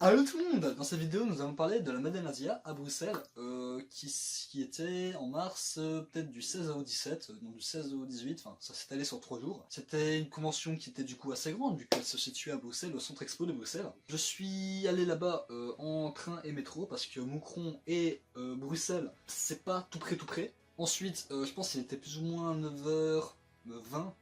Allo tout le monde! Dans cette vidéo, nous allons parler de la Made in Asia à Bruxelles, qui était en mars, peut-être du 16 au 17, non du 16 au 18, enfin ça s'est allé sur 3 jours. C'était une convention qui était du coup assez grande, vu qu'elle se situait à Bruxelles, au centre expo de Bruxelles. Je suis allé là-bas en train et métro, parce que Moucron et Bruxelles, c'est pas tout près. Ensuite, je pense qu'il était plus ou moins 9h20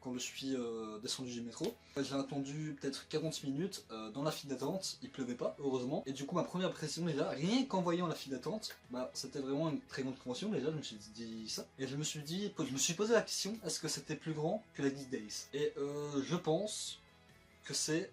quand je suis descendu du métro. J'ai attendu peut-être 40 minutes dans la file d'attente, il pleuvait pas, heureusement. Et du coup ma première impression déjà, rien qu'en voyant la file d'attente, bah c'était vraiment une très grande convention déjà, je me suis dit ça. Et je me suis posé la question, est-ce que c'était plus grand que la Geek Days? Et je pense que c'est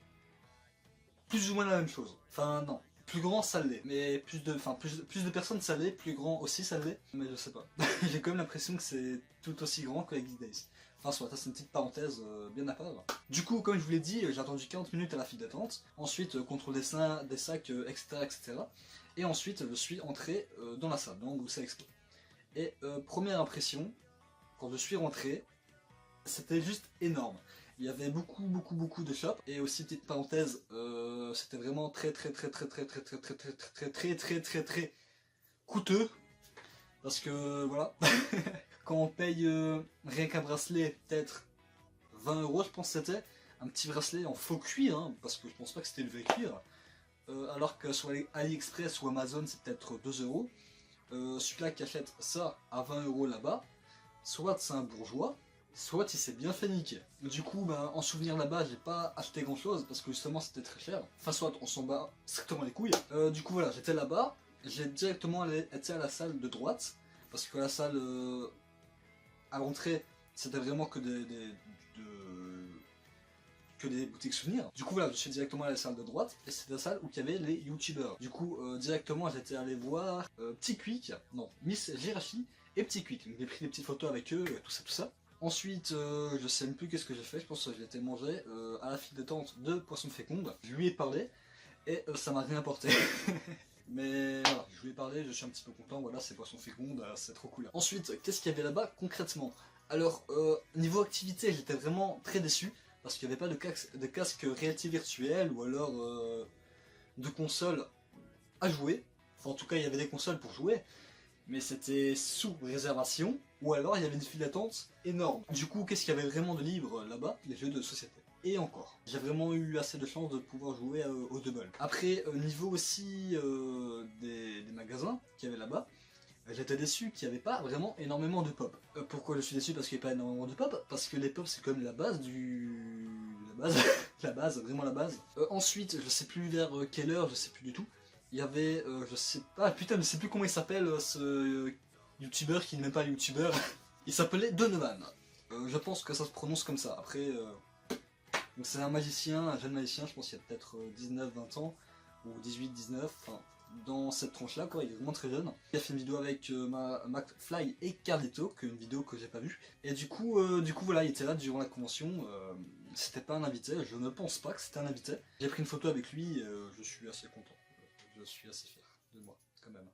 plus ou moins la même chose. Enfin non. Plus grand ça l'est, mais plus de personnes ça l'est, plus grand aussi ça l'est, mais je sais pas. J'ai quand même l'impression que c'est tout aussi grand que la Geek Days. Enfin soit, ça c'est une petite parenthèse bien à part. Du coup, comme je vous l'ai dit, j'ai attendu 40 minutes à la file d'attente, ensuite contrôle des sacs, etc. Et ensuite je suis entré dans la salle, dans Bruxelles Expo. Et première impression, quand je suis rentré, c'était juste énorme. Il y avait beaucoup de shops, et aussi petite parenthèse, c'était vraiment très coûteux, parce que voilà, quand on paye rien qu'un bracelet, peut-être 20 € je pense que c'était, un petit bracelet en faux cuir, hein, parce que je pense pas que c'était le vrai cuir, alors que sur AliExpress ou Amazon c'est peut-être 2 €, celui-là qui achète ça à 20 € là-bas, soit c'est un bourgeois, soit il s'est bien fait niquer. Du coup, ben, en souvenir là-bas, j'ai pas acheté grand chose parce que justement c'était très cher. Enfin, soit on s'en bat strictement les couilles. Du coup, voilà, j'étais là-bas, j'ai directement été à la salle de droite parce que la salle à l'entrée, c'était vraiment que des boutiques souvenirs. Du coup voilà, je suis directement à la salle de droite, et c'est la salle où il y avait les youtubeurs. Du coup directement j'étais allé voir Petit Quick, non, Miss Jirachi et Petit Quick. J'ai pris des petites photos avec eux, tout ça. Ensuite, je sais même plus qu'est-ce que j'ai fait, je pense que j'ai été manger à la file d'attente de Poisson Féconde. Je lui ai parlé, et ça m'a rien apporté. Mais voilà, je lui ai parlé, je suis un petit peu content, voilà, c'est Poisson Féconde, c'est trop cool. Ensuite, qu'est-ce qu'il y avait là-bas concrètement? Alors, niveau activité, j'étais vraiment très déçu, parce qu'il n'y avait pas de casque réalité virtuelle, ou alors de console à jouer. Enfin, en tout cas, il y avait des consoles pour jouer, mais c'était sous réservation, ou alors il y avait une file d'attente énorme. Du coup, qu'est-ce qu'il y avait vraiment de libre là-bas? Les jeux de société. Et encore, j'ai vraiment eu assez de chance de pouvoir jouer au double. Après, niveau aussi des magasins qu'il y avait là-bas, j'étais déçu qu'il n'y avait pas vraiment énormément de pop. Pourquoi je suis déçu? Parce qu'il n'y a pas énormément de pop? Parce que les pop c'est comme la base du... la base, la base, vraiment la base. Ensuite, je sais plus vers quelle heure, je sais plus du tout. Il y avait, je sais pas, putain, je sais plus comment il s'appelle ce youtubeur qui n'est même pas youtubeur. Il s'appelait Donovan. Je pense que ça se prononce comme ça. Après, c'est un magicien, un jeune magicien, je pense qu'il y a peut-être 19-20 ans, ou 18-19, enfin, dans cette tranche-là, quoi, il est vraiment très jeune. Il a fait une vidéo avec McFly et Carlito, une vidéo que j'ai pas vue. Et du coup, voilà, il était là durant la convention. C'était pas un invité, je ne pense pas que c'était un invité. J'ai pris une photo avec lui, je suis assez content. Je suis assez fier de moi, quand même.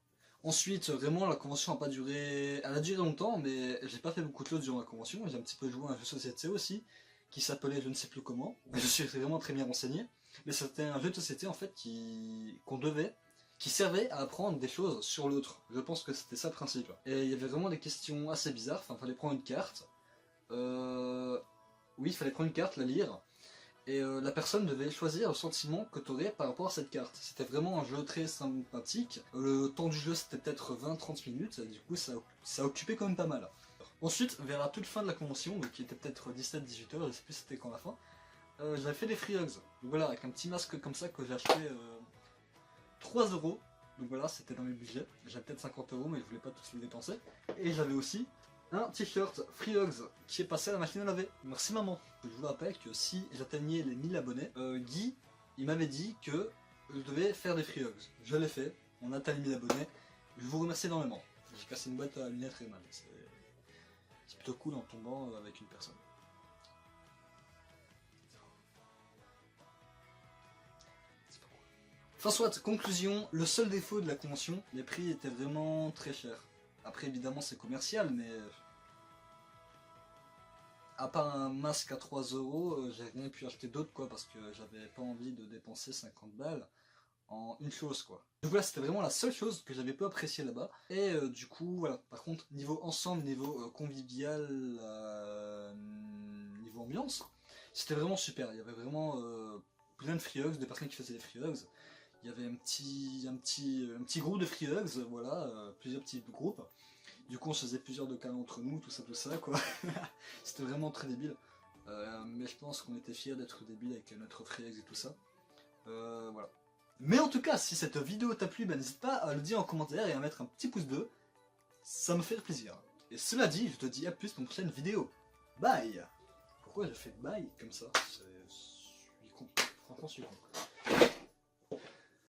Ensuite, vraiment, la convention a pas duré... Elle a duré longtemps, mais j'ai pas fait beaucoup de choses durant la convention. J'ai un petit peu joué à un jeu de société aussi, qui s'appelait je ne sais plus comment. Je suis vraiment très bien renseigné. Mais c'était un jeu de société, en fait, qui servait à apprendre des choses sur l'autre. Je pense que c'était ça le principe. Et il y avait vraiment des questions assez bizarres. Enfin, il fallait prendre une carte. Oui, il fallait prendre une carte, la lire. Et la personne devait choisir le sentiment que tu aurais par rapport à cette carte. C'était vraiment un jeu très sympathique. Le temps du jeu c'était peut-être 20-30 minutes, et du coup ça occupait quand même pas mal. Ensuite, vers la toute fin de la convention, donc qui était peut-être 17-18 heures, je sais plus c'était quand la fin, j'avais fait des free hugs. Donc voilà, avec un petit masque comme ça que j'ai acheté 3 €. Donc voilà, c'était dans mes budgets. J'avais peut-être 50 €, mais je voulais pas tous les dépenser. Et j'avais aussi un t-shirt Free Hugs qui est passé à la machine à laver. Merci maman. Je vous rappelle que si j'atteignais les 1000 abonnés, Guy, il m'avait dit que je devais faire des Free Hugs. Je l'ai fait, on a atteint les 1000 abonnés. Je vous remercie énormément. J'ai cassé une boîte à lunettes Rayman. C'est plutôt cool en tombant avec une personne. Enfin soit, conclusion, le seul défaut de la convention, les prix étaient vraiment très chers. Après évidemment c'est commercial, mais à part un masque à 3 euros, j'ai rien pu acheter d'autre quoi, parce que j'avais pas envie de dépenser 50 balles en une chose quoi. Donc voilà, c'était vraiment la seule chose que j'avais peu appréciée là-bas. Et du coup, voilà. Par contre, niveau ensemble, niveau convivial, niveau ambiance, c'était vraiment super. Il y avait vraiment plein de free hugs, de personnes qui faisaient des free hugs. Il y avait un petit groupe de free hugs, voilà, plusieurs petits groupes. Du coup, on se faisait plusieurs de câlins entre nous, tout ça, quoi. C'était vraiment très débile. Mais je pense qu'on était fiers d'être débiles avec notre free hugs et tout ça. Voilà. Mais en tout cas, si cette vidéo t'a plu, ben, n'hésite pas à le dire en commentaire et à mettre un petit pouce bleu. Ça me fait plaisir. Et cela dit, je te dis à plus pour une prochaine vidéo. Bye. Pourquoi je fais bye comme ça? Je suis con. Franchement, je suis con.